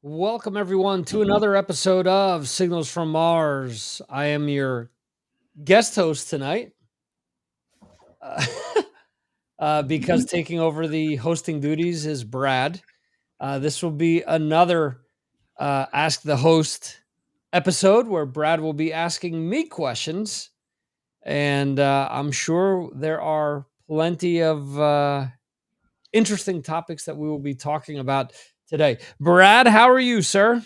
Welcome, everyone, to another episode of Signals from Mars. I am your guest host tonight uh, because taking over the hosting duties is Brad. This will be another Ask the Host episode where Brad will be asking me questions. And I'm sure there are plenty of interesting topics that we will be talking about today. Brad, how are you, sir?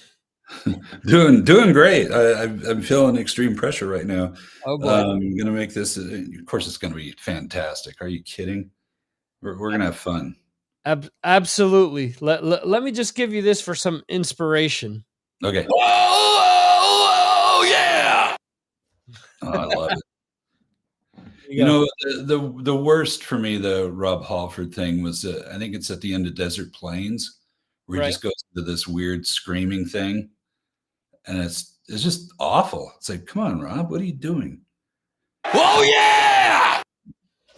Doing great. I'm feeling extreme pressure right now. Oh, boy. I'm gonna make this. Of course, it's gonna be fantastic. Are you kidding? We're gonna have fun. Absolutely. Let me just give you this for some inspiration. Okay. Oh yeah! Oh, I love it. You know, the worst for me, the Rob Halford thing was, I think it's at the end of Desert Plains, where he Right. just goes into this weird screaming thing, and it's just awful. It's like, come on, Rob, what are you doing? Oh yeah!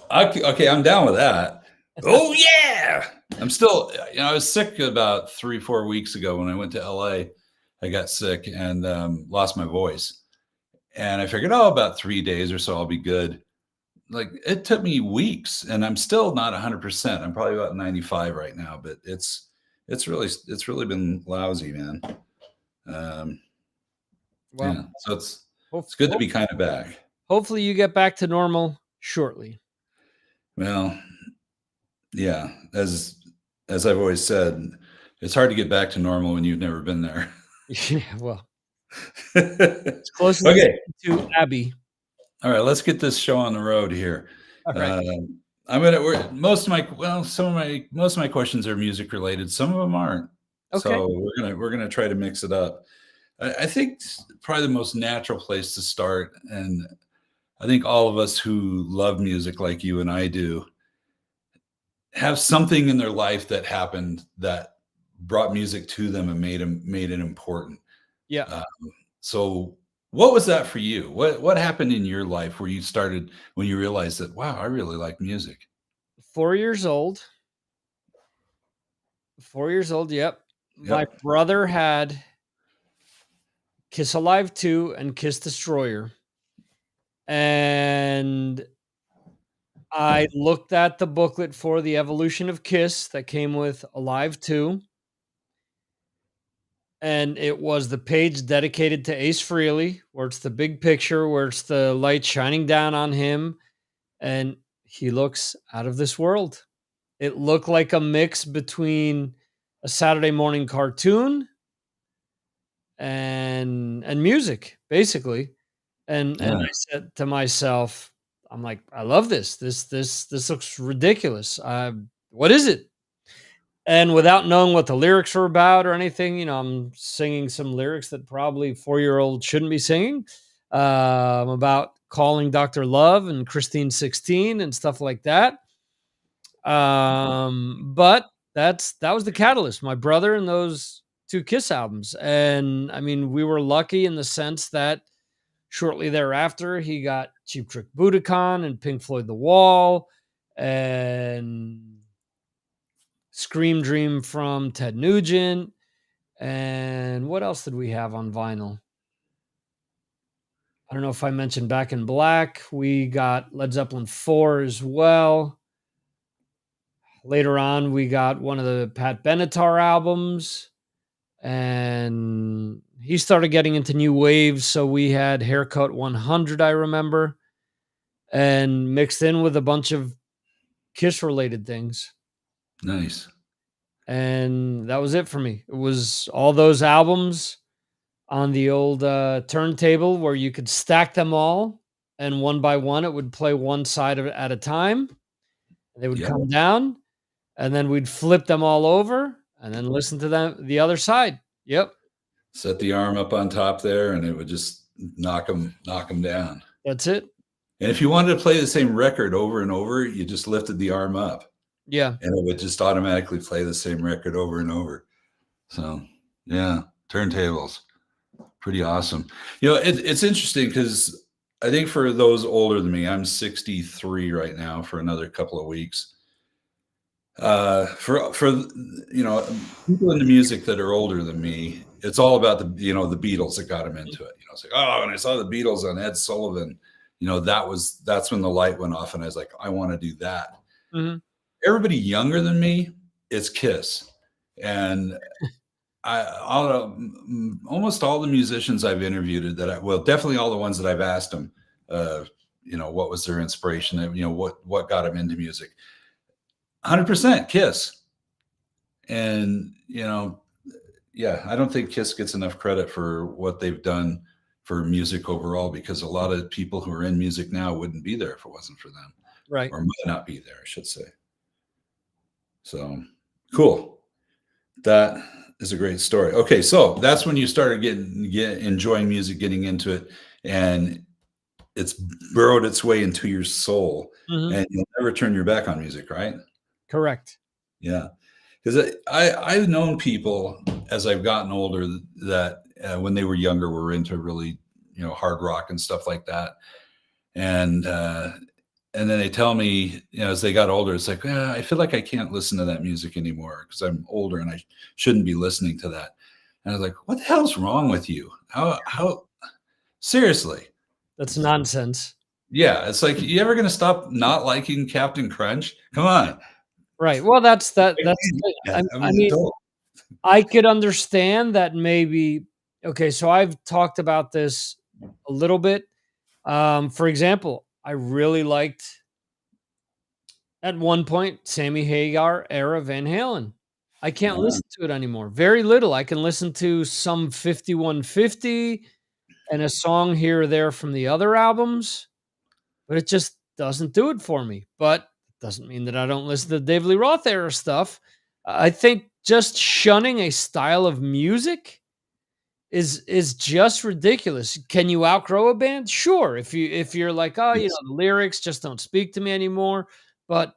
Okay, I'm down with that. Oh yeah! I'm still, I was sick about 3-4 weeks ago when I went to LA. I got sick and lost my voice, and I figured, about 3 days or so I'll be good. Like, it took me weeks, and I'm still not 100%. I'm probably about 95 right now, but it's really been lousy, man. Well, Yeah, so it's good to be kind of back. hopefully you get back to normal shortly. Well, yeah, as I've always said, it's hard to get back to normal when you've never been there. Yeah, well, it's close Okay. to Abby. All right, let's get this show on the road here. All right. Most of my questions are music related. Some of them aren't. Okay. So we're gonna try to mix it up. I think probably the most natural place to start, and I think all of us who love music like you and I do have something in their life that happened that brought music to them and made it important. Yeah. So what was that for you? What happened in your life where when you realized that, wow, I really like music? 4 years old. 4 years old, yep. My Yep. brother had Kiss Alive 2 and Kiss Destroyer. And I looked at the booklet for the evolution of Kiss that came with Alive 2. And it was the page dedicated to Ace Frehley, where it's the big picture, where it's the light shining down on him, and he looks out of this world. It looked like a mix between a Saturday morning cartoon and music, basically. And Yeah. I said to myself, I'm like, I love this. This looks ridiculous. What is it? And without knowing what the lyrics were about or anything, I'm singing some lyrics that probably 4-year-olds shouldn't be singing, about calling Dr. Love and Christine 16 and stuff like that. But that was the catalyst. My brother and those 2 Kiss albums. And I mean, we were lucky in the sense that shortly thereafter, he got Cheap Trick Budokan and Pink Floyd The Wall and Scream Dream from Ted Nugent. And what else did we have on vinyl? I don't know if I mentioned Back in Black. We got Led Zeppelin 4 as well. Later on, we got one of the Pat Benatar albums. And he started getting into new waves. So we had Haircut 100, I remember, and mixed in with a bunch of Kiss related things. Nice. And that was it for me. It was all those albums on the old turntable where you could stack them all, and one by one it would play one side of it at a time. They would come down, and then we'd flip them all over and then listen to the other side. Yep. Set the arm up on top there, and it would just knock them down. That's it. And if you wanted to play the same record over and over, you just lifted the arm up. Yeah. And it would just automatically play the same record over and over. So, yeah, turntables. Pretty awesome. It's interesting because I think for those older than me, I'm 63 right now for another couple of weeks. For people into music that are older than me, it's all about the Beatles that got them into it. It's like, oh, when I saw the Beatles on Ed Sullivan, that's when the light went off, and I was like, I want to do that. Mhm. Everybody younger than me is Kiss, and almost all the musicians I've interviewed definitely all the ones that I've asked them, what was their inspiration, what got them into music. 100% Kiss. And, yeah, I don't think Kiss gets enough credit for what they've done for music overall, because a lot of people who are in music now wouldn't be there if it wasn't for them, Right. or might not be there, I should say. So cool. That is a great story. Okay, so that's when you started enjoying music, getting into it, and it's burrowed its way into your soul, Mhm. and you'll never turn your back on music, right? Correct. Yeah. Because I've known people as I've gotten older that when they were younger were into really hard rock and stuff like that, and then they tell me as they got older, it's like, I feel like I can't listen to that music anymore because I'm older and I shouldn't be listening to that. And I was like, what the hell's wrong with you? How seriously? That's nonsense. Yeah, it's like, you ever gonna stop not liking Captain Crunch? Come on. Right. Well, that's the thing. Yeah, I'm I an mean, adult. I could understand that maybe. Okay, so I've talked about this a little bit. For example, I really liked at one point Sammy Hagar era Van Halen. I can't Uh, listen to it anymore. Very little. I can listen to some 5150 and a song here or there from the other albums, but it just doesn't do it for me. But it doesn't mean that I don't listen to David Lee Roth era stuff. I think just shunning a style of music is just ridiculous. Can you outgrow a band? Sure. If you're like, oh, yes. the lyrics just don't speak to me anymore. But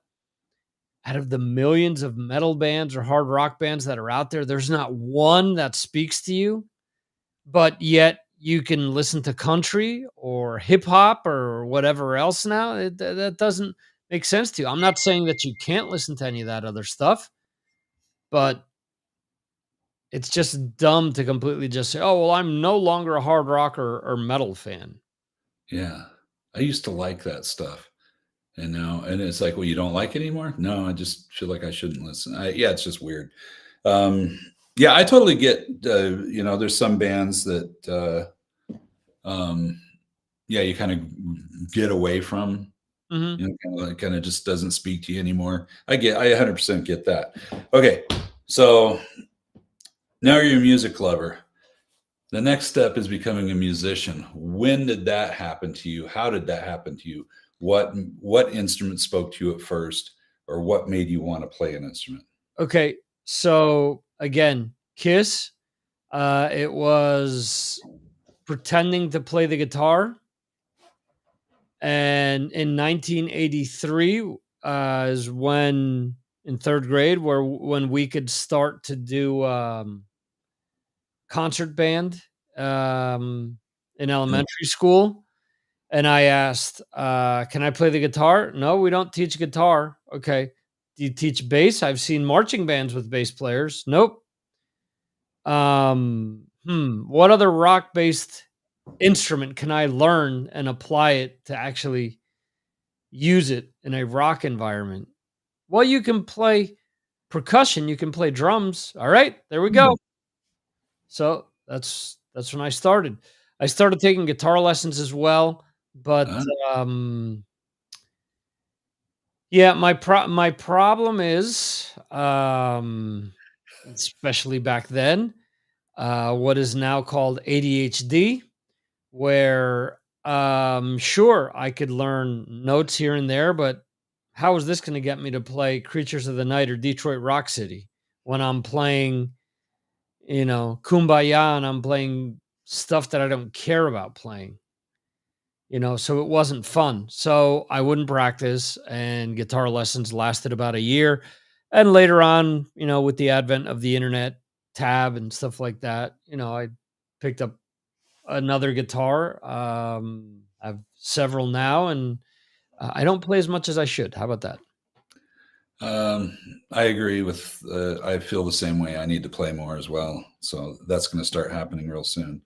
out of the millions of metal bands or hard rock bands that are out there, there's not one that speaks to you, but yet you can listen to country or hip hop or whatever else now. That doesn't make sense to you. I'm not saying that you can't listen to any of that other stuff, but it's just dumb to completely just say, "Oh, well, I'm no longer a hard rock or metal fan." Yeah. I used to like that stuff. And it's like, well, you don't like it anymore? No, I just feel like I shouldn't listen. Yeah, it's just weird. Um, yeah, I totally get, there's some bands that, yeah, you kind of get away from, Mhm. kind of just doesn't speak to you anymore. I 100% get that. Okay. So now you're a music lover. The next step is becoming a musician. When did that happen to you? How did that happen to you? What instrument spoke to you at first, or what made you want to play an instrument? Okay, so again, Kiss. It was pretending to play the guitar. And in 1983 is when in third grade, when we could start to do concert band in Yeah. elementary school. And I asked, "Can I play the guitar?" No, we don't teach guitar. Okay. Do you teach bass? I've seen marching bands with bass players. Nope. What other rock based instrument can I learn and apply it to actually use it in a rock environment? Well, you can play percussion, you can play drums. All right, there we Hmm. go. So that's when I started. I started taking guitar lessons as well, but Uh, um yeah, my problem is especially back then, what is now called ADHD, where sure, I could learn notes here and there, but how is this going to get me to play Creatures of the Night or Detroit Rock City when I'm playing, Kumbaya, and I'm playing stuff that I don't care about playing? So it wasn't fun. So I wouldn't practice, and guitar lessons lasted about a year. And later on, with the advent of the internet tab and stuff like that, I picked up another guitar. I have several now, and I don't play as much as I should. How about that? Um, I agree with. I feel the same way. I need to play more as well. So that's going to start happening real soon.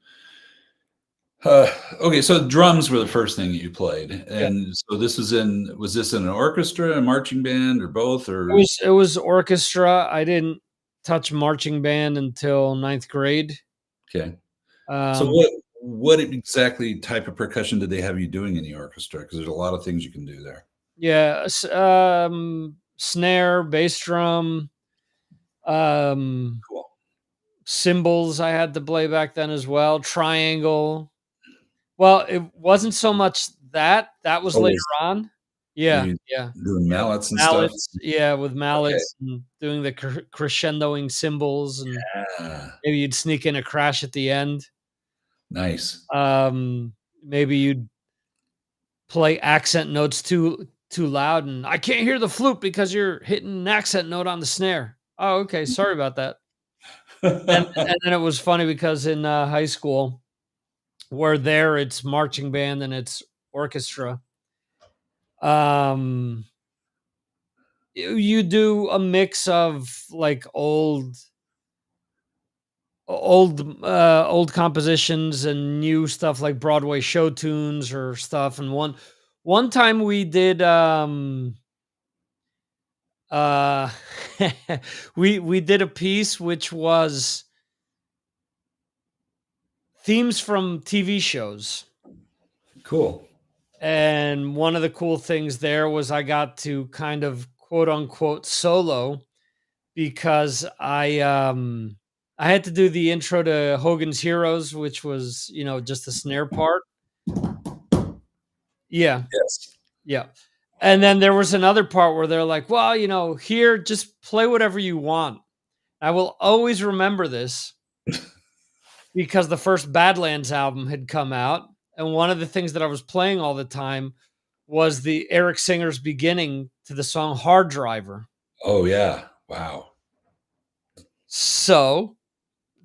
Okay, so drums were the first thing that you played, Yeah. and so this is in. Was this in an orchestra, a marching band, or both? It Or was it was orchestra. I didn't touch marching band until ninth grade. okay. So Um, what exactly type of percussion did they have you doing in the orchestra? Because there's a lot of things you can do there. yeah, snare, bass drum, um, Cool. cymbals I had to play back then as well, triangle. Well, it wasn't so much that, that was Oh, later on. were Yeah, you yeah. doing mallets and stuff? Mallets, yeah, with Okay. mallets and doing the crescendoing cymbals, and Ah, maybe you'd sneak in a crash at the end. nice. Maybe you'd play accent notes too loud, and I can't hear the flute because you're hitting an accent note on the snare. Oh, okay, sorry about that. And then it was funny because in, high school, where there it's marching band and it's orchestra, um, you do a mix of, like, old compositions and new stuff like Broadway show tunes or stuff, and one time we did, uh we did a piece which was themes from TV shows. Cool. And one of the cool things there was I got to kind of quote unquote solo because I had to do the intro to Hogan's Heroes, which was, just the snare part. Yeah, Yes. yeah. And then there was another part where they're like, "Well, here just play whatever you want." I will always remember this because the first Badlands album had come out, and one of the things that I was playing all the time was the Eric Singer's beginning to the song Hard Driver. Oh yeah. Wow. So,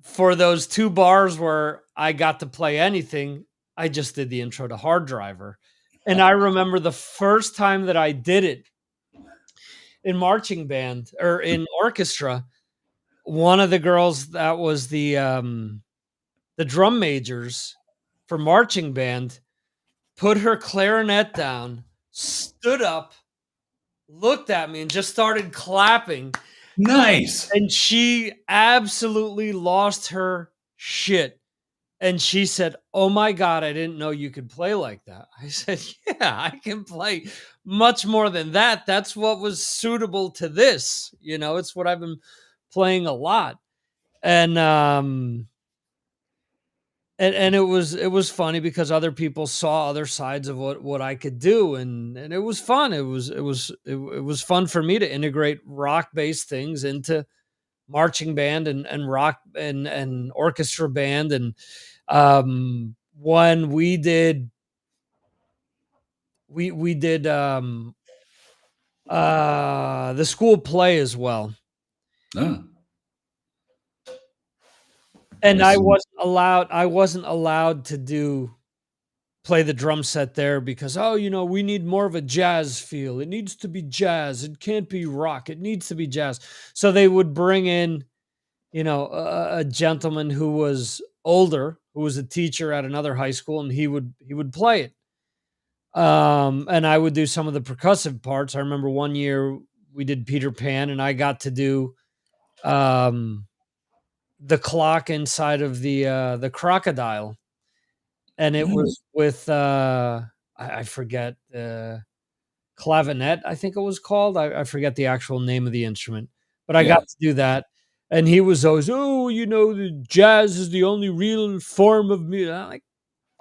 for those 2 bars where I got to play anything, I just did the intro to Hard Driver. And I remember the first time that I did it in marching band or in orchestra, one of the girls that was the drum majors for marching band put her clarinet down, stood up, looked at me, and just started clapping. Nice. And she absolutely lost her shit. And she said, "Oh my God, I didn't know you could play like that." I said, "Yeah, I can play much more than that. That's what was suitable to this. It's what I've been playing a lot." And it was funny because other people saw other sides of what I could do, and it was fun. It was fun for me to integrate rock based things into marching band and rock and orchestra band. And when we did the school play as well. Oh, And this I is wasn't allowed to play the drum set there because, oh, we need more of a jazz feel. It needs to be jazz. It can't be rock. It needs to be jazz. So they would bring in, a gentleman who was older, who was a teacher at another high school, and he would play it. And I would do some of the percussive parts. I remember one year we did Peter Pan, and I got to do um, the clock inside of the crocodile, and it oh, was with I forget clavinet, I think it was called. I forget the actual name of the instrument, but I got yeah. to do that. And he was always, "Oh, the jazz is the only real form of music." I'm like,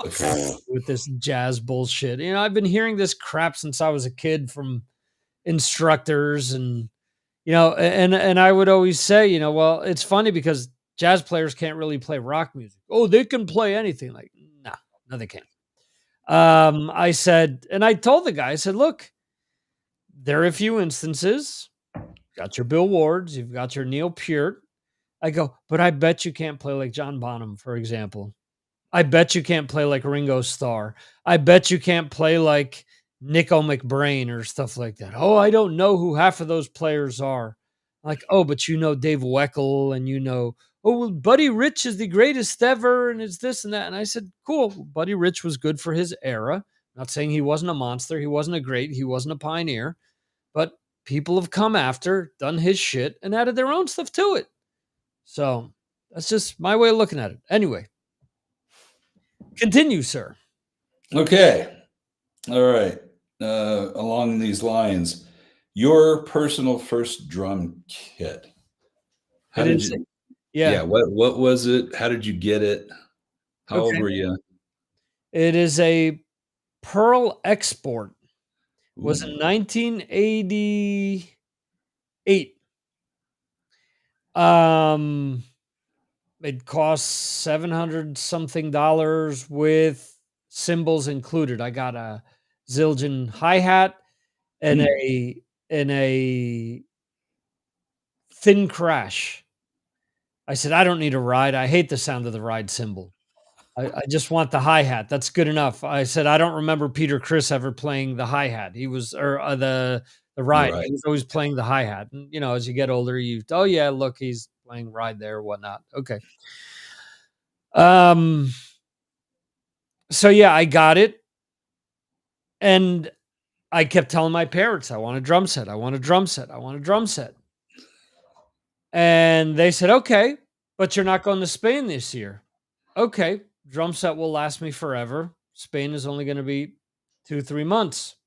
"Fuck out of here with this jazz bullshit." I've been hearing this crap since I was a kid from instructors, and and I would always say, well, it's funny because jazz players can't really play rock music. Oh, they can play anything. Like, no, no, they can't. I said, and I told the guy, I said, "Look, there are a few instances. Got your Bill Wards, you've got your Neil Peart." I go, "But I bet you can't play like John Bonham, for example. I bet you can't play like Ringo Starr. I bet you can't play like Nico McBrain or stuff like that. Oh, I don't know who half of those players are. Like, oh, but you know Dave Weckl, and you know, oh, well, Buddy Rich is the greatest ever, and it's this and that. And I said, cool. Buddy Rich was good for his era. Not saying he wasn't a monster. He wasn't a great. He wasn't a pioneer. But people have come after, done his shit, and added their own stuff to it. So that's just my way of looking at it. Anyway, continue, sir. Okay. All right. Along these lines, your personal first drum kit. How did you? Yeah. What was it? How did you get it? How old were you? It is a Pearl Export. Was in 1988. It cost $700 something with cymbals included. I got a Zildjian hi-hat and a thin crash. I said, I don't need a ride. I hate the sound of the ride cymbal. I just want the hi-hat. That's good enough. I said, I don't remember Peter Criss ever playing the hi-hat. He was, or the ride. He was always playing the hi-hat. And, you know, as you get older, oh yeah, look, he's playing ride there, whatnot. Okay. So yeah, I got it. And I kept telling my parents, I want a drum set. I want a drum set. I want a drum set. And they said, okay, but you're not going to Spain this year. Okay, drum set will last me forever. Spain is only going to be 2-3 months.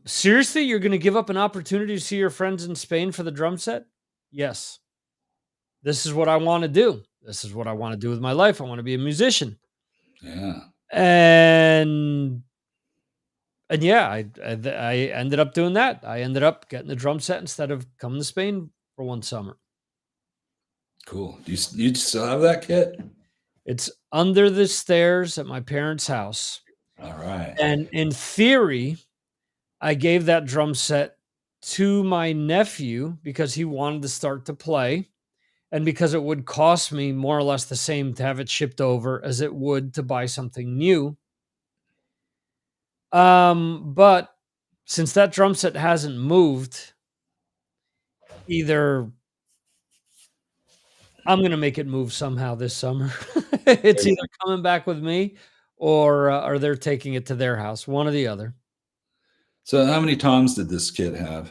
Seriously, you're going to give up an opportunity to see your friends in Spain for the drum set? Yes. This is what I want to do. This is what I want to do with my life. I want to be a musician. Yeah. And yeah, I ended up doing that. I ended up getting the drum set instead of coming to Spain for one summer. Cool. Do you still have that kit? It's under the stairs at my parents' house. All right. And in theory, I gave that drum set to my nephew because he wanted to start to play, and because it would cost me more or less the same to have it shipped over as it would to buy something new. But since that drum set hasn't moved, either I'm going to make it move somehow this summer. It's either coming back with me or they're taking it to their house, one or the other. So how many toms did this kit have?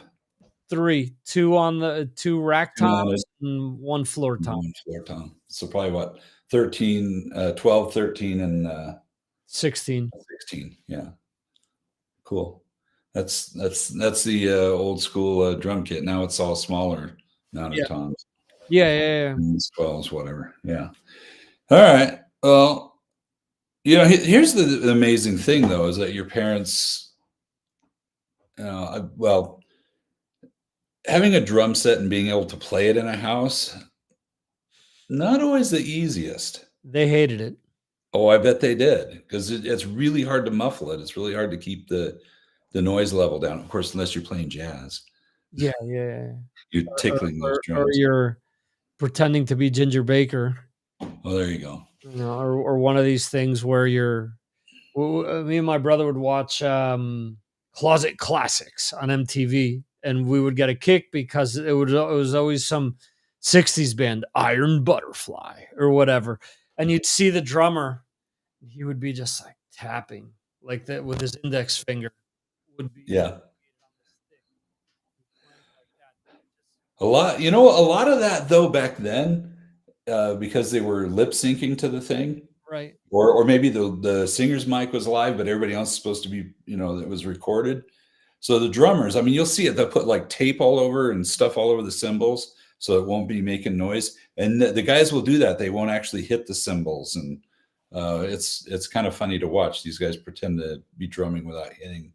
3, 2 rack toms and 1 floor tom. 1 floor tom. So probably what? 13, 12, 13, and 16. 16. Yeah. Cool. That's the old school drum kit. Now it's all smaller amount of toms. Yeah. 12s, whatever. Yeah. All right. Well, you know, here's the amazing thing though, is that your parents, well, having a drum set and being able to play it in a house, not always the easiest. They hated it. Oh, I bet they did, because it's really hard to muffle it. It's really hard to keep the noise level down. Of course, unless you're playing jazz. Yeah. You're tickling those drums. Or you're pretending to be Ginger Baker. Oh, there you go. You know, or one of these things where me and my brother would watch Closet Classics on MTV, and we would get a kick because it was always some 60s band, Iron Butterfly or whatever. And you'd see the drummer, he would be just like tapping like that with his index finger. Yeah. A lot of that though back then, because they were lip syncing to the thing, right? Or maybe the singer's mic was live, but everybody else is supposed to be, it was recorded. So the drummers, I mean, you'll see it. They'll put like tape all over and stuff all over the cymbals, so it won't be making noise. And the guys will do that. They won't actually hit the cymbals, and it's kind of funny to watch. These guys pretend to be drumming without hitting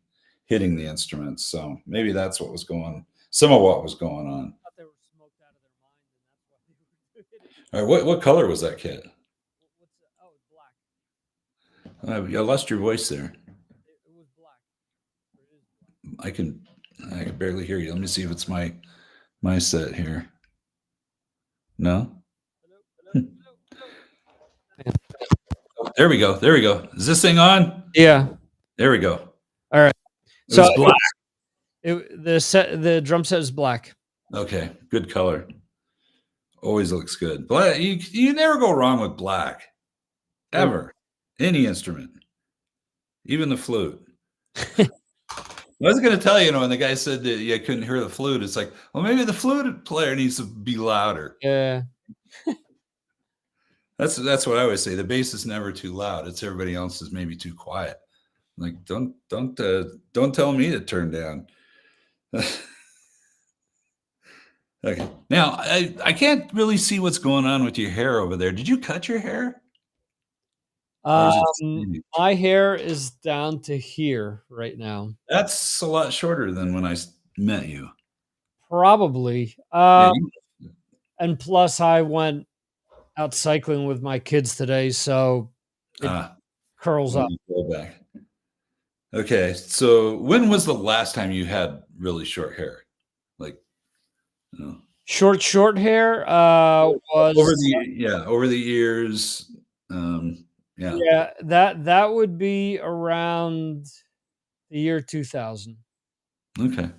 the instruments. So maybe that's some of what was going on. They were smoked out of their mind, and that's why they were All right, what color was that kit? It's black. I lost your voice there. It was black. I can barely hear you. Let me see if it's my set here. No? Hello. There we go. Is this thing on? Yeah. There we go. All right. It So was black. the drum set is black. Okay, good color. Always looks good. Black. You never go wrong with black, ever. Any instrument, even the flute. I was going to tell you, when the guy said that you couldn't hear the flute, it's like, well, maybe the flute player needs to be louder. Yeah. That's what I always say. The bass is never too loud. It's everybody else is maybe too quiet. Like, don't tell me to turn down. Okay. Now I can't really see what's going on with your hair over there. Did you cut your hair? Or is it My hair is down to here right now. That's a lot shorter than when I met you. Probably. Yeah, And plus I went out cycling with my kids today, so it curls up. Go back. Okay, so when was the last time you had really short hair? Like, Short hair was over the years. Yeah, that would be around the year 2000. Okay.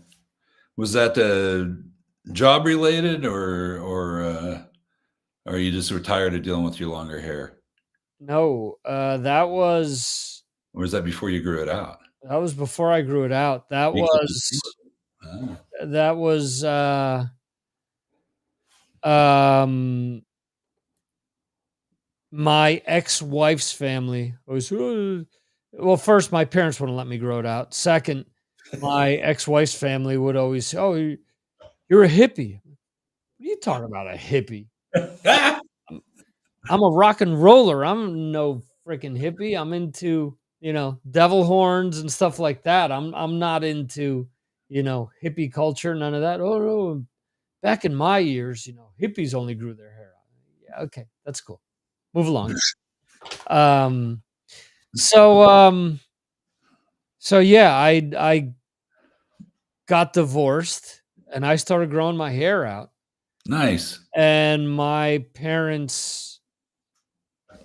Was that job related or are you just retired of dealing with your longer hair? No, that was Or was that before you grew it out? That was before I grew it out. That was my ex-wife's family was well, first, my parents wouldn't let me grow it out. Second, my ex-wife's family would always say, "Oh, you're a hippie." What are you talking about, a hippie? I'm a rock and roller. I'm no freaking hippie. I'm into, devil horns and stuff like that. I'm not into, hippie culture, none of that. Oh no. Back in my years, hippies only grew their hair out. Yeah, okay, that's cool. Move along. So yeah, I got divorced and I started growing my hair out. Nice. And my parents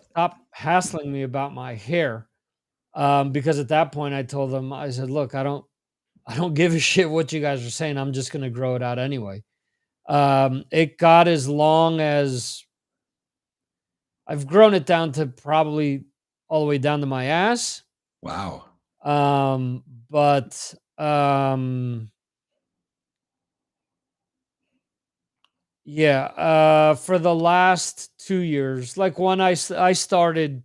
stopped hassling me about my hair, because at that point I told them, I said, "Look, I don't give a shit what you guys are saying. I'm just gonna grow it out anyway." It got as long as I've grown it down to probably all the way down to my ass. Wow. But yeah, for the last 2 years, like when I started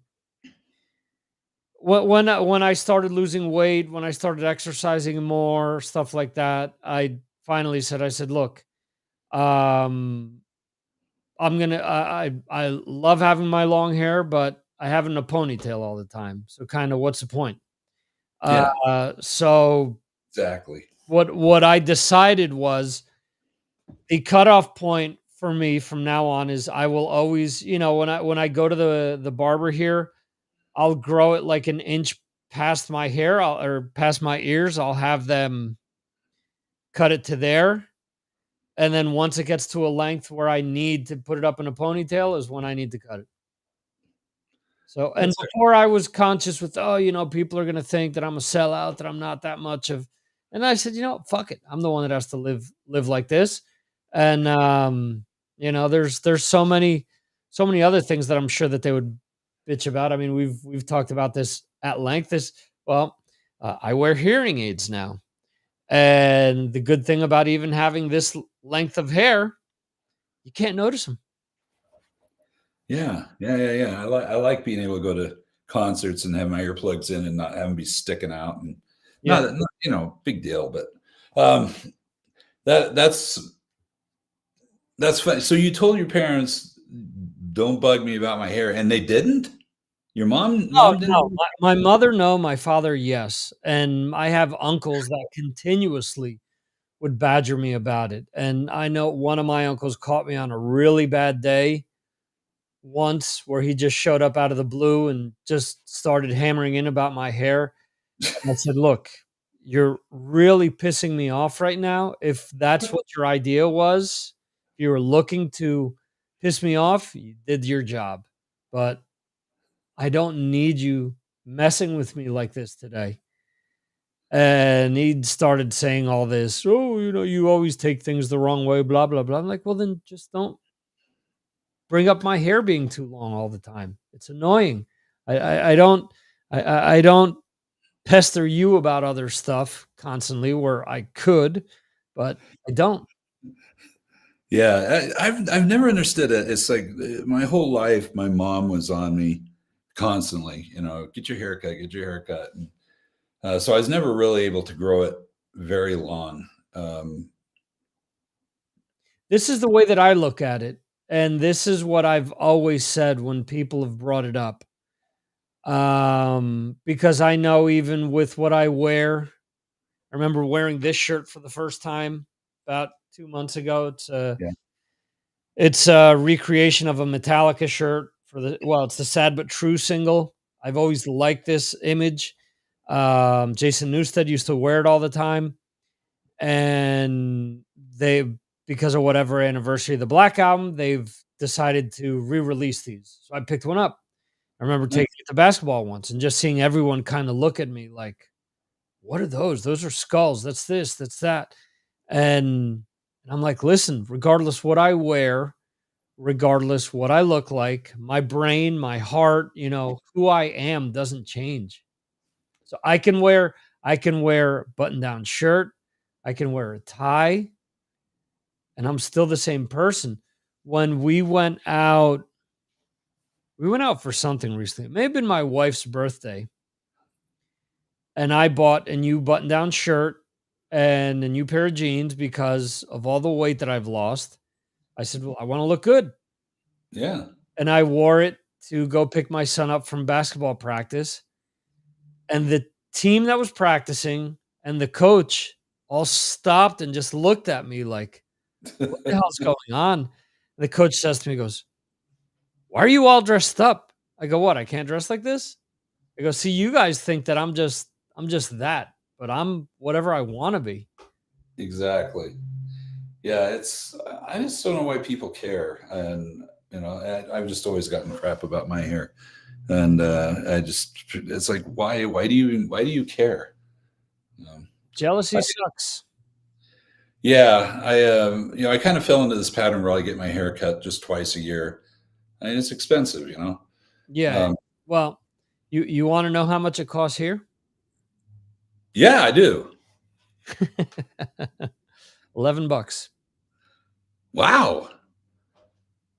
when I started losing weight, when I started exercising more, stuff like that, I finally said, I said, "Look, um, I'm gonna. I love having my long hair, but I have it in a ponytail all the time. So kind of, what's the point?" Yeah. So Exactly. what I decided was the cutoff point for me from now on is I will always, when I go to the barber here, I'll grow it like an inch past my hair, or past my ears. I'll have them cut it to there. And then once it gets to a length where I need to put it up in a ponytail is when I need to cut it. So, and before I was conscious with, people are going to think that I'm a sellout, that I'm not that much of, and I said, fuck it. I'm the one that has to live like this. And, there's so many other things that I'm sure that they would bitch about. I mean, we've talked about this at length. I wear hearing aids now. And the good thing about even having this length of hair, you can't notice them. Yeah. I like being able to go to concerts and have my earplugs in and not have them be sticking out, and not big deal, but that's funny. So you told your parents, "Don't bug me about my hair," and they didn't? Your mom didn't? No. My mother, no. My father, yes. And I have uncles that continuously would badger me about it. And I know one of my uncles caught me on a really bad day once, where he just showed up out of the blue and just started hammering in about my hair. And I said, "Look, you're really pissing me off right now. If that's what your idea was, if you were looking to piss me off, you did your job. But I don't need you messing with me like this today." And he started saying all this, oh, you always take things the wrong way, blah, blah, blah. I'm like, well, then just don't bring up my hair being too long all the time. It's annoying. I don't I don't pester you about other stuff constantly where I could, but I don't. Yeah, I've never understood it. It's like my whole life, my mom was on me constantly. Get your haircut, get your haircut. And, so I was never really able to grow it very long. This is the way that I look at it, and this is what I've always said when people have brought it up. Because I know even with what I wear, I remember wearing this shirt for the first time about 2 months ago. Yeah. It's a recreation of a Metallica shirt it's the Sad But True single. I've always liked this image. Jason Newsted used to wear it all the time. And because of whatever anniversary of the Black Album, they've decided to re-release these. So I picked one up. I remember taking it to basketball once and just seeing everyone kind of look at me like, what are those? Those are skulls. That's this, that's that. And I'm like, listen, regardless what I wear, regardless what I look like, my brain, my heart, who I am doesn't change. So I can wear button-down shirt, I can wear a tie, and I'm still the same person. When we went out for something recently. It may have been my wife's birthday. And I bought a new button-down shirt and a new pair of jeans because of all the weight that I've lost. I said, well, I want to look good. Yeah. And I wore it to go pick my son up from basketball practice. And the team that was practicing and the coach all stopped and just looked at me like, what the hell's going on? And the coach says to me, he goes, why are you all dressed up? I go, what? I can't dress like this? I go, see, you guys think that I'm just that, but I'm whatever I want to be. Exactly. Yeah, I just don't know why people care. And, I've just always gotten crap about my hair. And it's like, why do you care? Jealousy sucks. Yeah. I kind of fell into this pattern where I get my hair cut just twice a year. And it's expensive, Yeah. Well, you want to know how much it costs here? Yeah, I do. $11. Wow.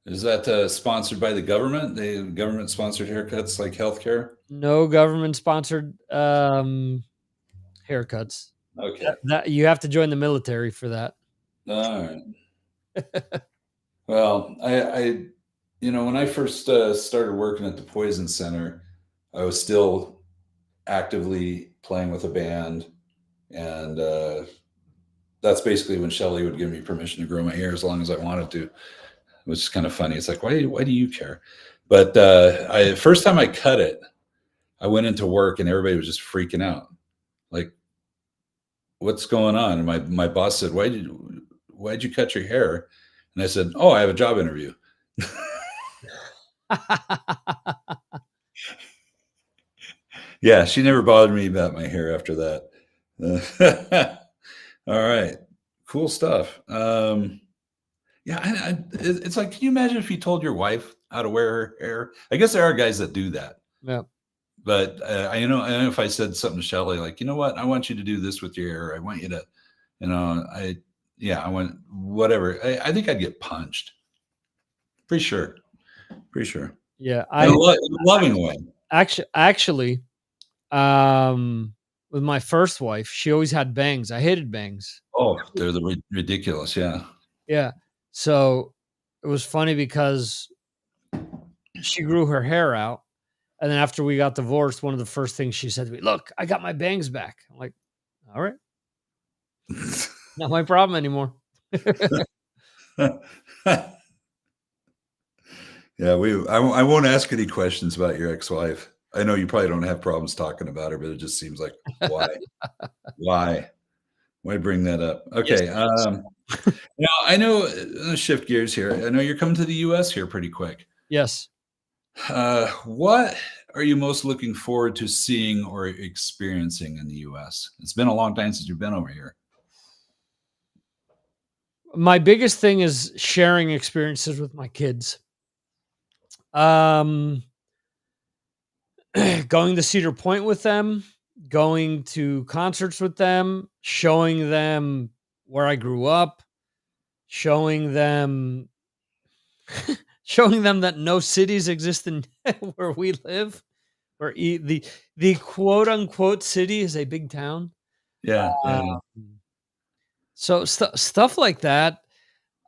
Is that sponsored by the government? The government sponsored haircuts like healthcare? No government sponsored haircuts. Okay. That you have to join the military for that. All right. Well, I when I first started working at the Poison Center, I was still actively playing with a band, and that's basically when Shelly would give me permission to grow my hair as long as I wanted to, which is kind of funny. It's like, why do you care? But first time I cut it, I went into work and everybody was just freaking out. Like, what's going on? And my boss said, why'd you cut your hair? And I said, oh, I have a job interview. Yeah, she never bothered me about my hair after that. All right, cool stuff. Yeah, it's like, can you imagine if you told your wife how to wear her hair? I guess there are guys that do that. Yeah. But I know if I said something to Shelly, like, you know what, I want you to do this with your hair. I want you to, I want whatever. I think I'd get punched. Pretty sure. Yeah, in a loving way. Actually, with my first wife, she always had bangs. I hated bangs. Oh, they're ridiculous. Yeah. Yeah. So it was funny because she grew her hair out. And then after we got divorced, one of the first things she said to me, look, I got my bangs back. I'm like, all right. Not my problem anymore. Yeah, I won't ask any questions about your ex-wife. I know you probably don't have problems talking about her, but it just seems like, why bring that up? Okay. Yes. Now I know, let's shift gears here. I know you're coming to the US here pretty quick. Yes. What are you most looking forward to seeing or experiencing in the U.S.? It's been a long time since you've been over here. My biggest thing is sharing experiences with my kids. Um, going to Cedar Point with them, going to concerts with them, showing them where I grew up, showing them showing them that no cities exist in where we live, where the quote unquote city is a big town. Yeah, yeah, yeah. Um, so stuff like that.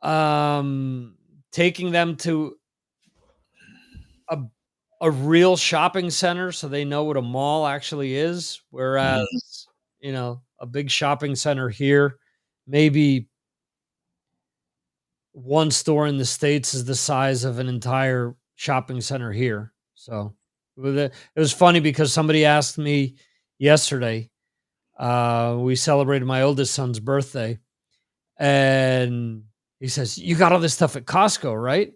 Um, taking them to a a real shopping center so they know what a mall actually is, Mhm. whereas, a big shopping center here, maybe one store in the States is the size of an entire shopping center here. So, it was funny because somebody asked me yesterday, we celebrated my oldest son's birthday, and he says, "You got all this stuff at Costco, right?"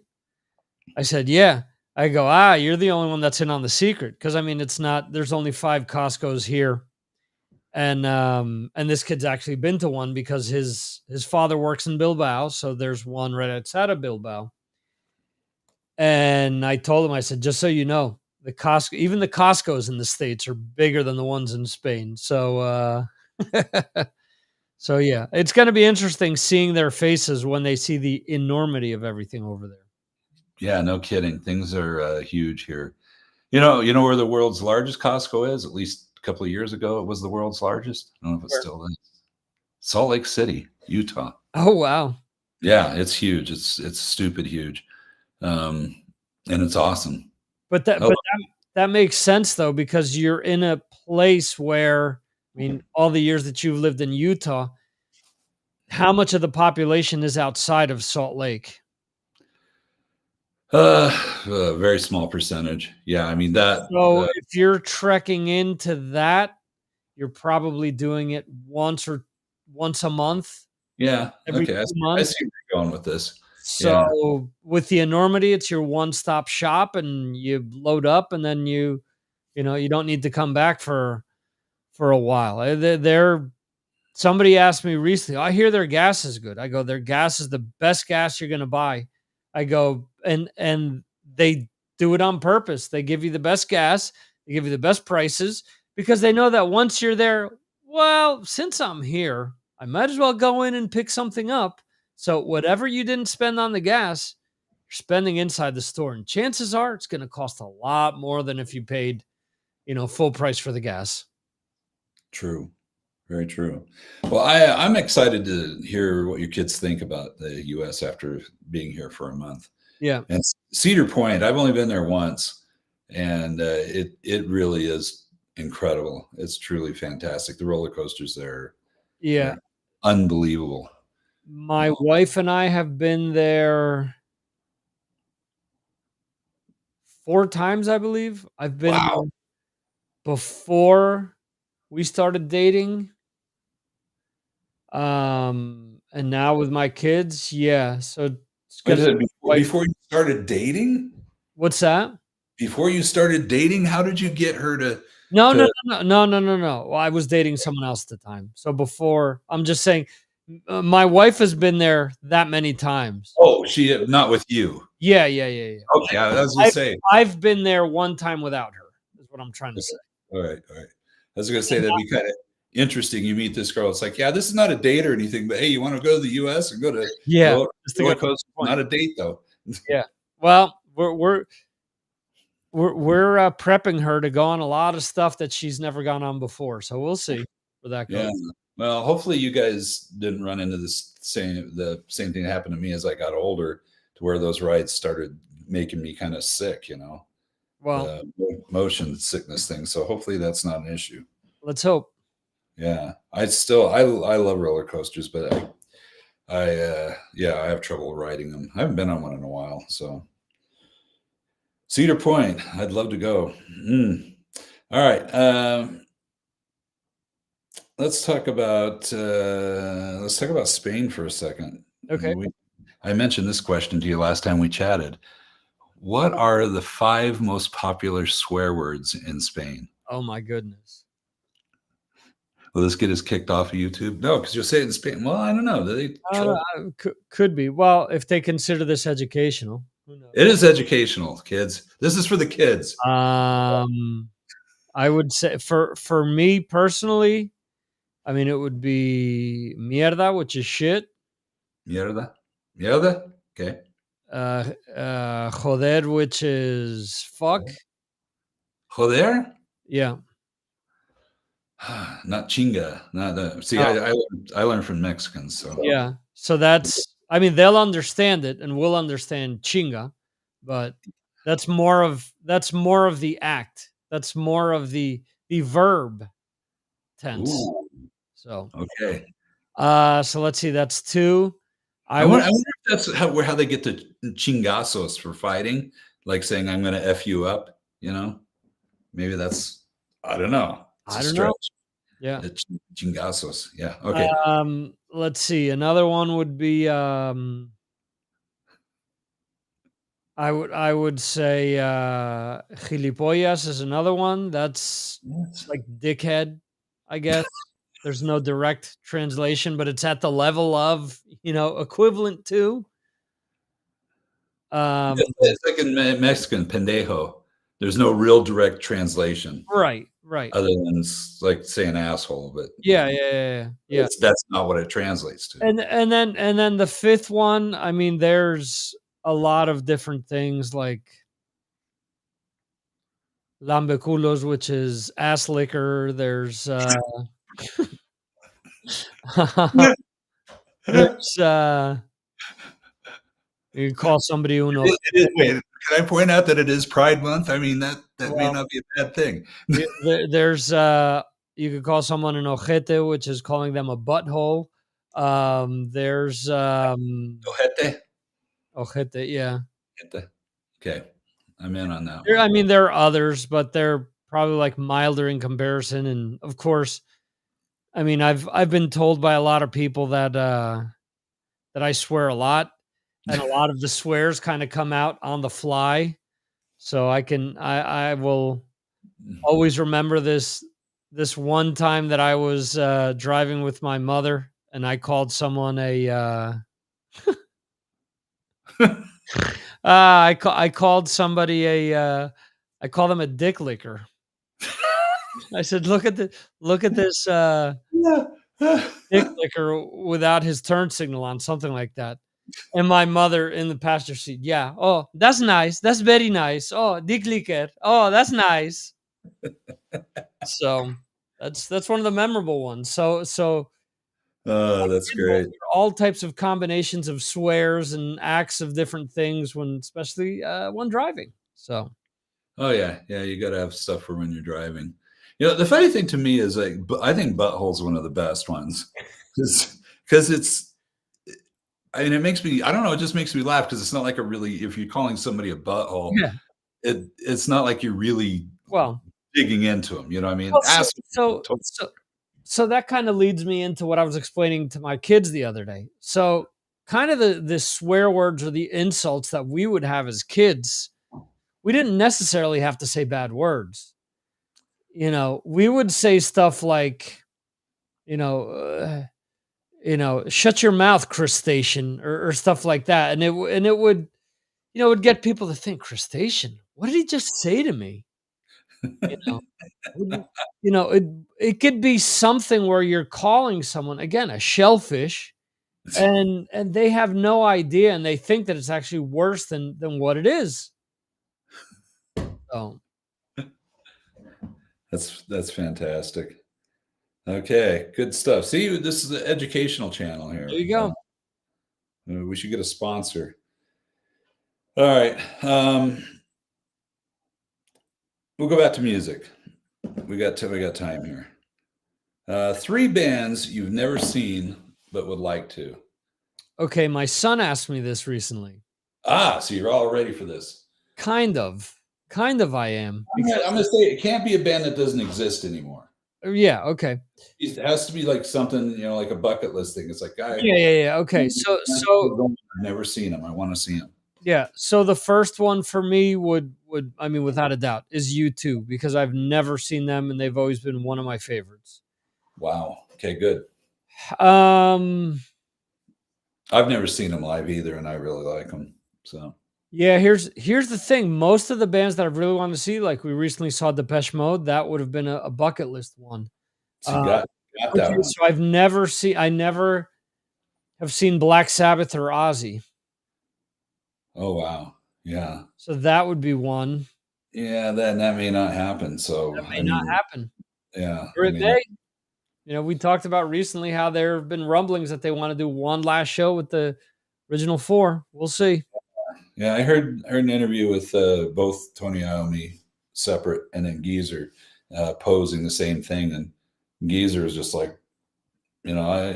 I said, "Yeah." I go, "You're the only one that's in on the secret." Because I mean, it's not. There's only 5 Costcos here, and this kid's actually been to one because his father works in Bilbao, so there's one right outside of Bilbao. And I told him, I said, "Just so you know, even the Costcos in the States are bigger than the ones in Spain." So, so yeah, it's gonna be interesting seeing their faces when they see the enormity of everything over there. Yeah, no kidding. Things are huge here. You know where the world's largest Costco is? At least a couple of years ago, it was the world's largest. I don't know if it Where? still is. Salt Lake City, Utah. Oh, wow. Yeah, it's huge. It's stupid huge, um, and it's awesome. But that Oh, but that makes sense though, because you're in a place where, I mean, all the years that you've lived in Utah, how much of the population is outside of Salt Lake? a very small percentage. Yeah, I mean that. So, if you're trekking into that, you're probably doing it once a month, Yeah. every Okay. 2 I months. see where you're going with this. Yeah. So, with the enormity, it's your one-stop shop, and you load up, and then you don't need to come back for a while. They're Somebody asked me recently, "I hear their gas is good." I go, "Their gas is the best gas you're gonna buy." I go, and they do it on purpose. They give you the best gas, they give you the best prices because they know that once you're there, well, since I'm here, I might as well go in and pick something up. So whatever you didn't spend on the gas, you're spending inside the store. And chances are it's gonna cost a lot more than if you paid, full price for the gas. True. Very true. Well, I'm excited to hear what your kids think about the U.S. after being here for a month. Yeah. And Cedar Point, I've only been there once, and it really is incredible. It's truly fantastic. The roller coasters there Yeah. are unbelievable. My wife and I have been there 4 times, I believe. I've been Wow. there before we started dating, and now with my kids, yeah, so it's Wait a gonna second, be quite. before you started dating? What's that? Before you started dating, how did you get her No, no, to no, no, no, no, no, no. Well, I was dating someone else at the time. So before, I'm just saying, my wife has been there that many times. Oh, she not with you. Yeah, yeah, yeah, yeah. Okay, I was gonna I've say. I've been there one time without her, is what I'm trying to Okay. say. All right, all right. I was gonna say And that'd be kinda interesting. You meet this girl, it's like, "Yeah, this is not a date or anything, but hey, you wanna go to the US and go to yeah, roller just to go roller to the coaster? point. Not a date, though." Yeah. Well, we're prepping her to go on a lot of stuff that she's never gone on before, so we'll see where that goes. Yeah. Well, hopefully you guys didn't run into the same thing that happened to me as I got older, to where those rides started making me kinda sick, Well, the motion sickness thing, so hopefully that's not an issue. let's hope. Yeah. I love roller coasters, but yeah, I have trouble riding them. I haven't been on one in a while, so Cedar Point, I'd love to go. All right, let's talk about Spain for a second. Okay. I mentioned this question to you last time we chatted. What are the 5 most popular swear words in Spain? Oh my goodness. Will this get us kicked off of YouTube? No, because you'll say it in Spain. Well, I don't know. Do they I don't troll? know, could be. Well, if they consider this educational, who knows? It is educational, kids. This is for the kids. I would say for me personally, I mean, it would be mierda, which is shit. Mierda. Mierda? Okay. Joder, which is fuck. Joder? Yeah. Not chinga. Not the. See, Oh, I learned from Mexicans, so yeah. So that's, I mean, they'll understand it and we'll understand chinga, but that's more of the act. That's more of the verb tense. ooh, So okay. so let's see, that's 2. I I would wonder, I wonder if that's how they get the chingazos for fighting, like saying I'm going to f you up. You know, maybe that's I don't know. It's a I don't know. stretch. Yeah. The chingazos. Yeah. Okay. Let's see. Another one would be I would say gilipollas is another one. That's Yes. like dickhead, I guess. There's no direct translation, but it's at the level of, equivalent to. Um, It's like in Mexican pendejo. There's no real direct translation right, right. other than like saying asshole, but Yeah, yeah, yeah, yeah. Yeah. that's not what it translates to. And then the fifth one, I mean, there's a lot of different things like lambeculos, which is ass liquor. There's you can call somebody uno. Wait, can I point out that it is Pride Month? I mean, that may Well, not be a bad thing. there's you could call someone an ojete, which is calling them a butthole. There's Ojete? ojete, yeah. Ojete. Okay. I'm in on that I one. mean, there are others, but they're probably like milder in comparison. And of course, I mean, I've been told by a lot of people that that I swear a lot, and a lot of the swears kind of come out on the fly. So I will always remember this one time that I was driving with my mother, and I called someone a I called somebody I called them a dick licker. I said, look at this Yeah. dick licker without his turn signal on," something like that. And my mother in the passenger seat, "Yeah, oh, that's nice. That's very nice. Oh, dick licker. Oh, that's nice." So that's one of the memorable ones. So Oh, that's great. all types of combinations of swears and acts of different things when, especially when driving. So Oh, yeah. Yeah, you gotta have stuff for when you're driving. The funny thing to me is, like, I think butthole's one of the best ones because it's I mean, it makes me I don't know, it just makes me laugh because it's not like a really if you're calling somebody a butthole, yeah. it's not like you're really Well, digging into them, you know what I mean? well, Ask so that kind of leads me into what I was explaining to my kids the other day. So kind of the swear words or the insults that we would have as kids, we didn't necessarily have to say bad words. We would say stuff like, you know, shut your mouth, crustacean, or stuff like that, and it would, it would get people to think, crustacean. What did he just say to me? You know, wouldn't- it could be something where you're calling someone again a shellfish, and they have no idea, and they think that it's actually worse than what it is. So That's fantastic. Okay, good stuff. See, this is an educational channel there here. you go. We should get a sponsor. All right. We'll go back to music. We got time here. 3 bands you've never seen but would like to. Okay, my son asked me this recently. So you're all ready for this. Kind of, I am. I'm gonna say it can't be a band that doesn't exist anymore. Yeah. Okay. It has to be like something, like a bucket list thing. It's like, Yeah. Okay. So I've never seen them. I want to see them. Yeah. So the first one for me would I mean, without a doubt, is U2 because I've never seen them and they've always been one of my favorites. Wow. Okay, good. Um, I've never seen them live either, and I really like them. So yeah, here's the thing. Most of the bands that I really want to see, like we recently saw Depeche Mode, that would have been a bucket list one. so you got that Okay, one. so I never have seen Black Sabbath or Ozzy. Oh wow. Yeah. So that would be one. Yeah, that may not happen. That So may I not mean, happen. yeah, Or I it mean, may. You know, we talked about recently how there have been rumblings that they want to do one last show with the original four. We'll see. yeah, I heard an interview with both Tony Iommi separate and then Geezer posing the same thing, and Geezer was just like, you know,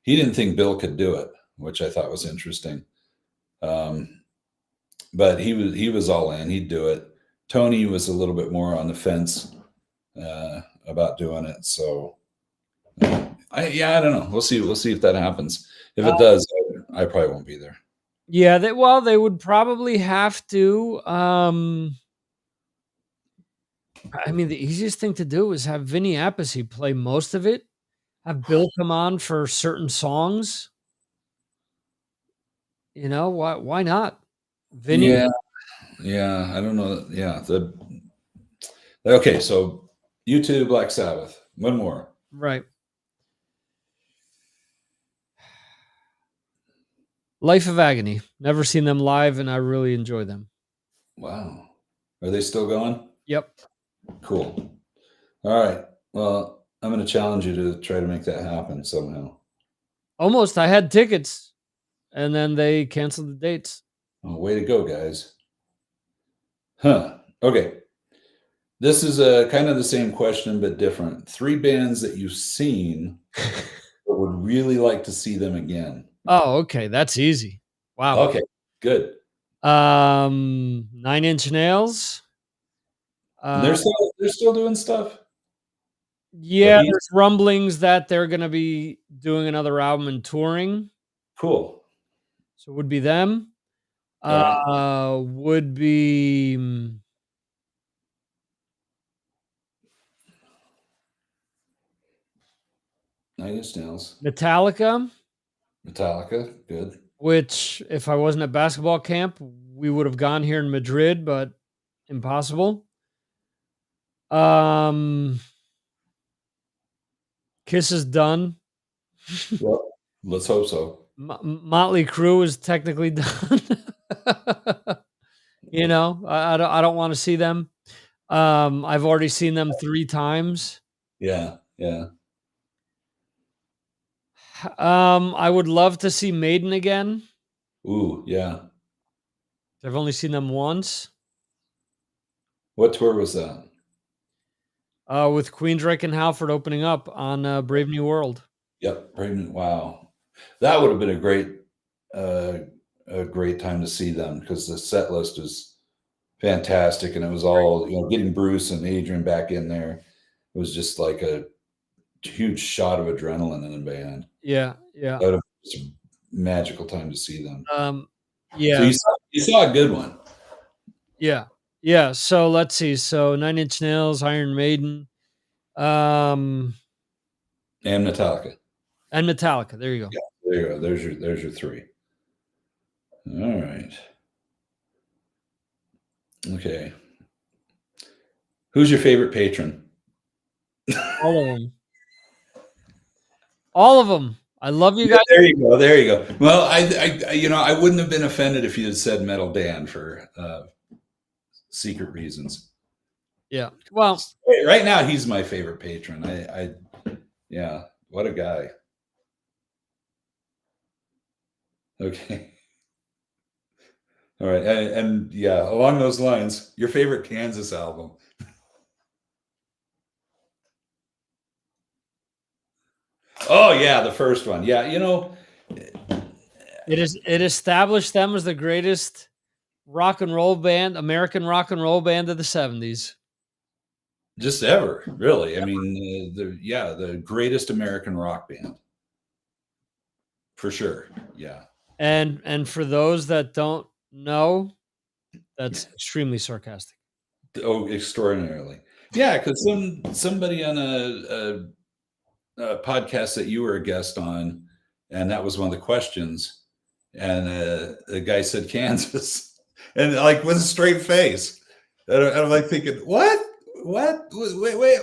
he didn't think Bill could do it, which I thought was interesting. But he was all in. He'd do it. Tony was a little bit more on the fence about doing it. So I don't know. We'll see if that happens. If Uh, it does, I probably won't be there. yeah, they would probably have to. I mean, the easiest thing to do is have Vinny Appice play most of it. Have Bill come on for certain songs. You know why not? Vinny, Yeah, yeah. I don't know. Yeah. Okay. So U2, Black Sabbath. One more. right? Life of Agony. Never seen them live, and I really enjoy them. Wow. Are they still going? Yep. Cool. All right. Well, I'm going to challenge you to try to make that happen somehow. Almost. I had tickets, and then they canceled the dates. Oh, way to go, guys. Huh. Okay. This is a kind of the same question, but different. 3 bands that you've seen but would really like to see them again. Oh, okay. That's easy. Wow. Okay, good. 9 Inch Nails. And Uh, they're still doing stuff. Or yeah, he's there's rumblings that they're gonna be doing another album and touring, cool. so it would be them. All right. Would be, 9 Inch Nails. Metallica, Metallica, good. which if I wasn't at basketball camp, we would have gone here in Madrid, but impossible. Um, Kiss is done. Well, let's hope so. Motley Crue is technically done. You know, I don't wanna see them. I've already seen them 3 times. Yeah, yeah. I would love to see Maiden again. Ooh, yeah. I've only seen them once, What tour was that? with Queensryche and Halford opening up on, Brave New World. Yep, Pregnant. Wow. That would have been uh, a great time to see them because the set list is fantastic, and it was all getting Bruce and Adrian back in there. It was just like a huge shot of adrenaline in the band. Yeah, yeah. That would have been a magical time to see them. Um, So yeah, you saw a good one. yeah, yeah. So let's see. So 9 Inch Nails, Iron Maiden, um, And Metallica. and Metallica. There you go. Yeah, there you go. There's your 3. All right. Okay. Who's your favorite patron? All of them. All of them. I love you Yeah, guys. there you go. There you go. Well, I wouldn't have been offended if you had said Metal Dan for secret reasons. Yeah. Well, Right now, he's my favorite patron. Yeah, what a guy. Okay. All right. And yeah, along those lines, your favorite Kansas album. Oh yeah, the first one. Yeah, it established them as the greatest rock and roll band, American rock and roll band of the 70s. just ever, really. I mean, the greatest American rock band. For sure. Yeah. And for those that don't No, that's extremely sarcastic. Oh, extraordinarily. Yeah, because somebody on a podcast that you were a guest on, and that was one of the questions, and the guy said Kansas, and like with a straight face, and I'm like thinking, what? Wait.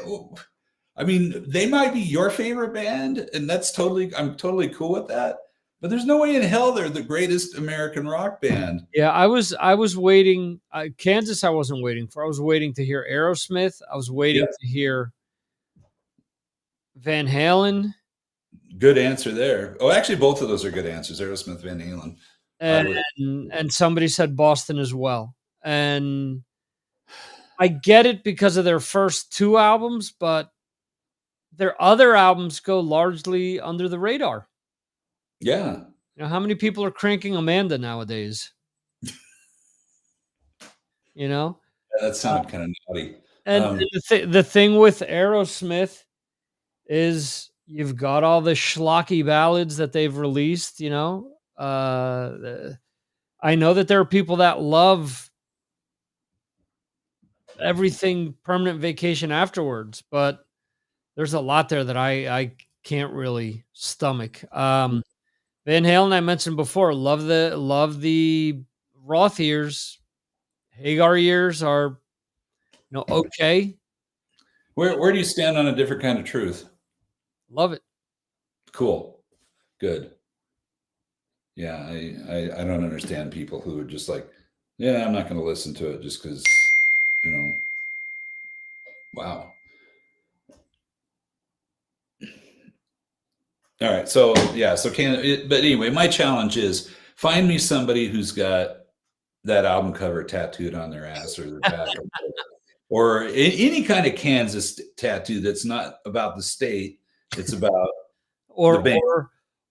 I mean, they might be your favorite band, and I'm totally cool with that. But there's no way in hell they're the greatest American rock band. Yeah, I was waiting. Kansas, I wasn't waiting for. I was waiting to hear Aerosmith. I was waiting Yep, to hear Van Halen, good answer there. Oh, actually, both of those are good answers. Aerosmith, Van Halen. I and would, and somebody said Boston as well. And I get it because of their first two albums, but their other albums go largely under the radar. yeah, You know, how many people are cranking Amanda nowadays? You know, that uh, sounded kind of naughty. and the thing with Aerosmith is you've got all the schlocky ballads that they've released. I know that there are people that love everything Permanent Vacation afterwards, but there's a lot there that I can't really stomach. Van Halen, I mentioned before, love the Roth years. Hagar years are okay. Where do you stand on A Different Kind of Truth? Love it. Cool, good. Yeah, I don't understand people who are just like, yeah, I'm not going to listen to it just because, you know, wow. All right, so yeah, so but anyway, my challenge is find me somebody who's got that album cover tattooed on their ass or their back, or any kind of Kansas tattoo that's not about the state. It's about the Or band.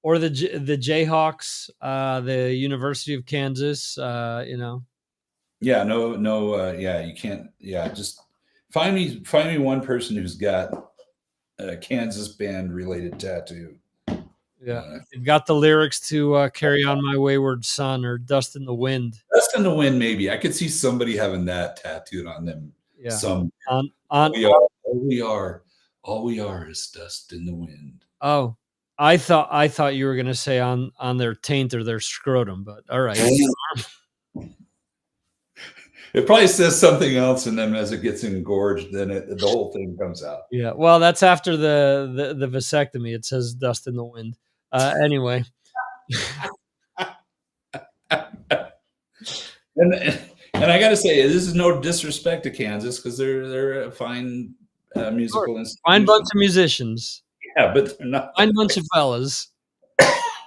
the Jayhawks, the University of Kansas. Yeah, no, yeah, you can't. Yeah, just find me one person who's got a Kansas band related tattoo. Yeah, Uh, they've got the lyrics to "Carry On My Wayward Son" or "Dust in the Wind." That's gonna win. Maybe I could see somebody having that tattooed on them. Yeah, Some on all on. all we are is dust in the wind. Oh, I thought you were gonna say on their taint or their scrotum, but all right. It probably says something else, and then as it gets engorged, then the whole thing comes out. Yeah, well, that's after the vasectomy. It says "Dust in the Wind." Anyway, And and I got to say, this is no disrespect to Kansas because they're a fine sure, musical fine bunch institution. of musicians, Yeah, but they're not fine bunch of fellas,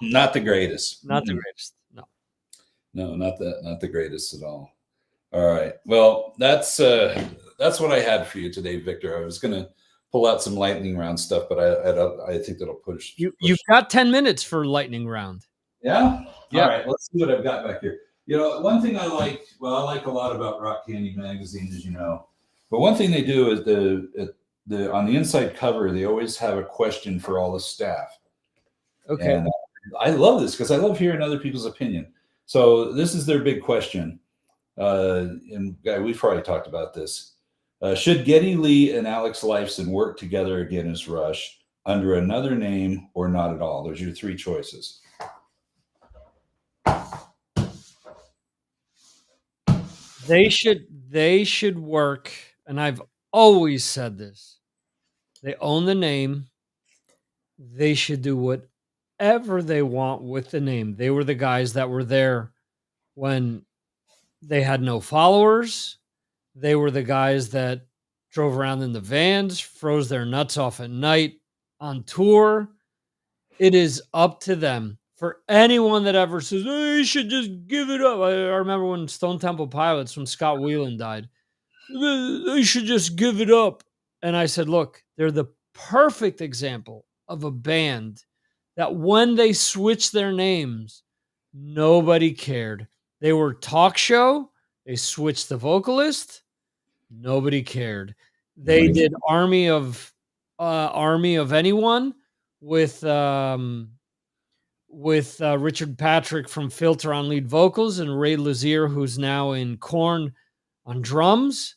not the greatest. not the greatest. No. No, not the greatest at all. All right. Well, that's what I had for you today, Victor. I was gonna pull out some lightning round stuff, but I think that'll push. You've got 10 minutes for lightning round. Yeah. Yeah. All right. Let's see what I've got back here. One thing I like. Well, I like a lot about Rock Candy magazine, as you know. But one thing they do is the on the inside cover they always have a question for all the staff. Okay. And I love this because I love hearing other people's opinion. So this is their big question. And we've probably talked about this. Should Geddy Lee and Alex Lifeson work together again as Rush under another name or not at all? Those are your three choices. They should work, and I've always said this. They own the name. They should do whatever they want with the name. They were the guys that were there when they had no followers. They were the guys that drove around in the vans, froze their nuts off at night on tour. It is up to them. For anyone that ever says, "Oh, you should just give it up." I remember when Stone Temple Pilots, when Scott Weiland died, "They should just give it up." And I said, look, they're the perfect example of a band that when they switched their names, nobody cared. They were talk show. They switched the vocalist. Nobody cared. They did Army of Anyone with with Richard Patrick from Filter on lead vocals and Ray Lazier, who's now in Korn, on drums.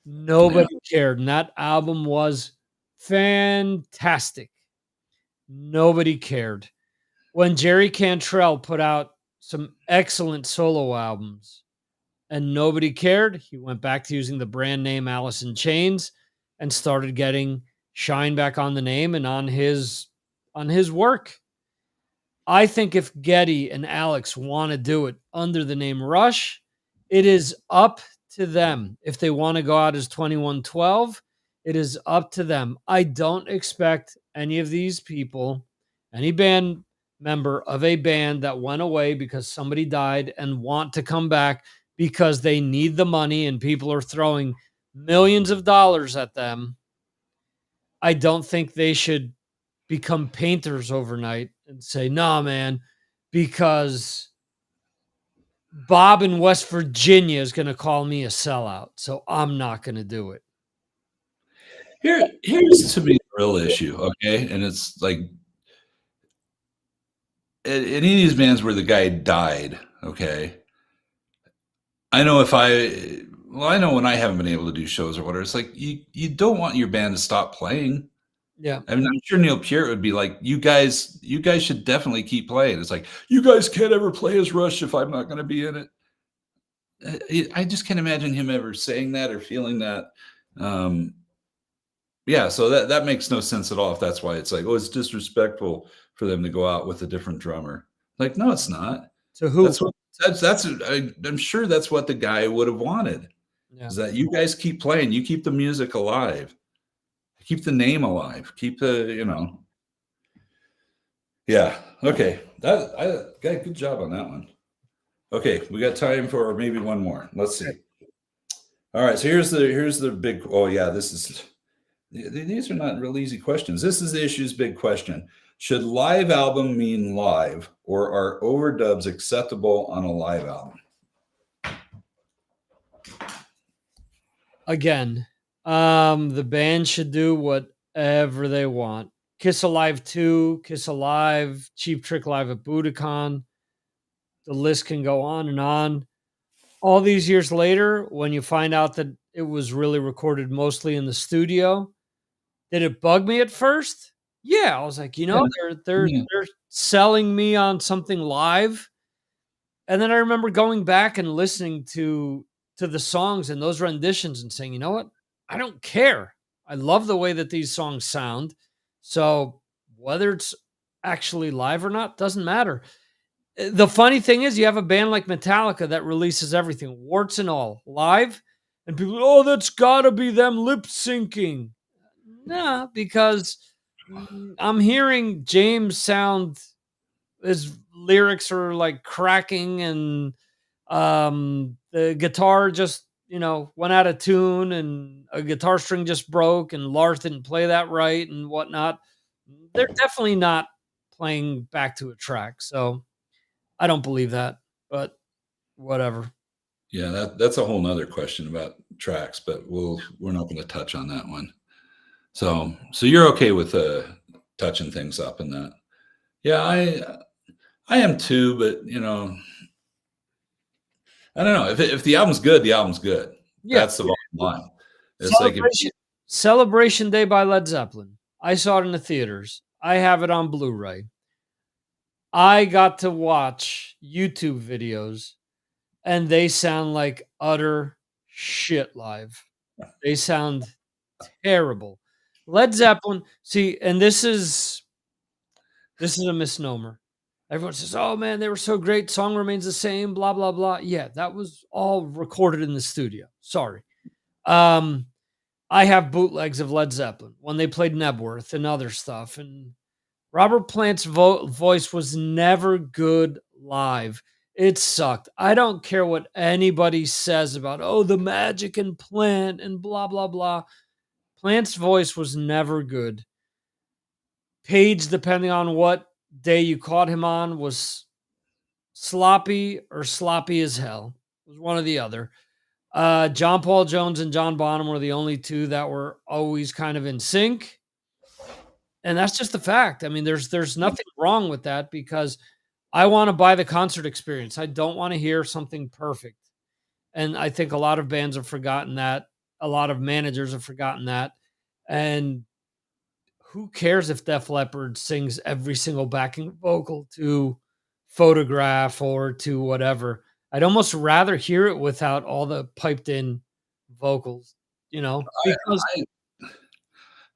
Nobody cared. And that album was fantastic. Nobody cared. When Jerry Cantrell put out some excellent solo albums and nobody cared, he went back to using the brand name Alice in Chains and started getting shine back on the name and on his work. I think if Geddy and Alex want to do it under the name Rush, it is up to them. If they want to go out as 2112, it is up to them. I don't expect any of these people, any band member of a band that went away because somebody died and want to come back because they need the money and people are throwing millions of dollars at them. I don't think they should become painters overnight and say, "Nah, man, because Bob in West Virginia is going to call me a sellout, so I'm not going to do it." Here's to me the real issue, okay? And it's like any of these bands where the guy died, okay? I know I know when I haven't been able to do shows or whatever, it's like you don't want your band to stop playing. Yeah. I mean, I'm sure Neil Peart would be like, you guys should definitely keep playing. It's like, you guys can't ever play as Rush if I'm not going to be in it. I just can't imagine him ever saying that or feeling that. Yeah, so that makes no sense at all if that's why it's like, oh, it's disrespectful for them to go out with a different drummer. Like, no, it's not. So who? I'm sure that's what the guy would have wanted. Yeah. Is that you guys keep playing, you keep the music alive, keep the name alive, keep the, Yeah. Okay. I got good job on that one. Okay, we got time for maybe one more. Let's see. All right, so here's the big. Oh yeah, these are not real easy questions. This is the issue's big question. Should live album mean live, or are overdubs acceptable on a live album? Again, the band should do whatever they want. Kiss Alive 2, Kiss Alive, Cheap Trick Live at Budokan. The list can go on and on. All these years later, when you find out that it was really recorded mostly in the studio, did it bug me at first? Yeah, I was like, they're selling me on something live. And then I remember going back and listening to the songs and those renditions and saying, you know what? I don't care. I love the way that these songs sound. So whether it's actually live or not doesn't matter. The funny thing is, you have a band like Metallica that releases everything, warts and all, live, and people, oh, that's got to be them lip syncing. Nah, because I'm hearing James sound, his lyrics are like cracking, and the guitar just, went out of tune, and a guitar string just broke, and Lars didn't play that right, and whatnot. They're definitely not playing back to a track. So I don't believe that, but whatever. Yeah, that's a whole nother question about tracks, but we're not going to touch on that one. So you're okay with touching things up in that? Yeah, I am too, but I don't know. If the album's good, the album's good. Yeah. That's the bottom line. It's Celebration Day by Led Zeppelin. I saw it in the theaters. I have it on Blu-ray. I got to watch YouTube videos, and they sound like utter shit live. They sound terrible. Led Zeppelin, see, and this is a misnomer. Everyone says, "Oh man, they were so great. Song remains the same." Blah blah blah. Yeah, that was all recorded in the studio. Sorry. I have bootlegs of Led Zeppelin when they played Nebworth and other stuff, and Robert Plant's voice was never good live. It sucked. I don't care what anybody says about, oh, the magic in Plant and blah, blah, blah. Plant's voice was never good. Page, depending on what day you caught him on, was sloppy or sloppy as hell. It was one or the other. John Paul Jones and John Bonham were the only two that were always kind of in sync. And that's just a fact. I mean, there's nothing wrong with that because I wanna buy the concert experience. I don't wanna hear something perfect. And I think a lot of bands have forgotten that. A lot of managers have forgotten that. And who cares if Def Leppard sings every single backing vocal to Photograph or to whatever? I'd almost rather hear it without all the piped in vocals, because I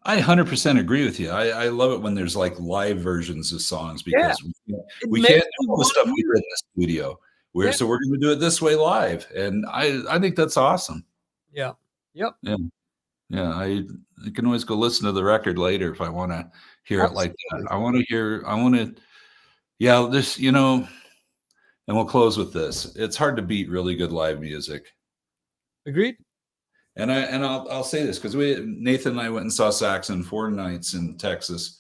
I 100% agree with you. I love it when there's like live versions of songs yeah, because it we makes can't me do all the wanna stuff we hear did it. in the studio. Yeah, So we're going to do it this way live, and I think that's awesome. yeah, yep, Yeah, yeah. I can always go listen to the record later if I want to hear it like that. absolutely. I want to hear. I want to. Yeah, this. And we'll close with this. It's hard to beat really good live music. Agreed? I'll say this because Nathan and I went and saw Saxon 4 nights in Texas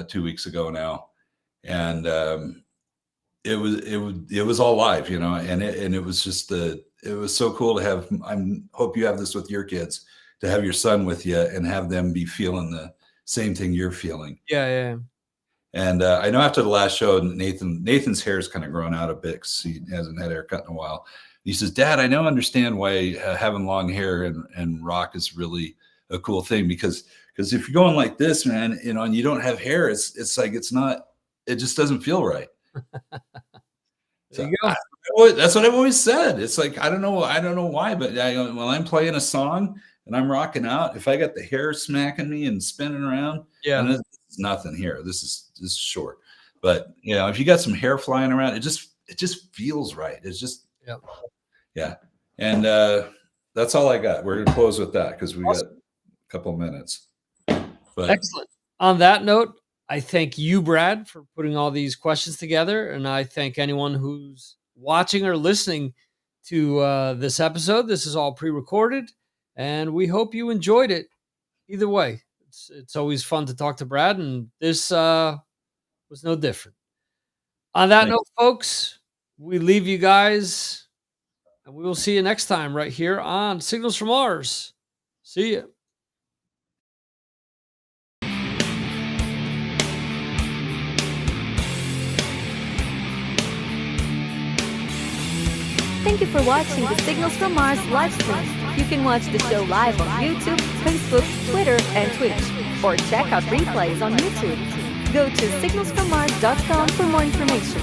2 weeks ago now, and it was all live, and it was just it was so cool to have. Hope you have this with your kids, to have your son with you and have them be feeling the same thing you're feeling. Yeah, yeah, yeah. And I know after the last show, Nathan's hair's kind of grown out a bit because he hasn't had a haircut in a while. He says, "Dad, I now understand why having long hair and rock is really a cool thing because if you're going like this, man, and you don't have hair, it's like it just doesn't feel right." There So you go. that's what I've always said. It's like I don't know why, but when I'm playing a song and I'm rocking out, if I got the hair smacking me and spinning around, and Yeah, this is nothing here. This is short, but if you got some hair flying around, it just feels right. It's just yep. yeah, and that's all I got. We're gonna close with that because we got Awesome. a couple of minutes. But Excellent. On that note, I thank you, Brad, for putting all these questions together, and I thank anyone who's watching or listening to this episode. This is all pre-recorded, and we hope you enjoyed it. Either way, it's always fun to talk to Brad, and this was no different. On that thanks. note, folks, we leave you guys, and we will see you next time right here on Signals from Mars. See ya. Thank you for watching the Signals from Mars live stream. You can watch the show live on YouTube, Facebook, Twitter, and Twitch, or check out replays on YouTube. Go to signalsfrommars.com for more information.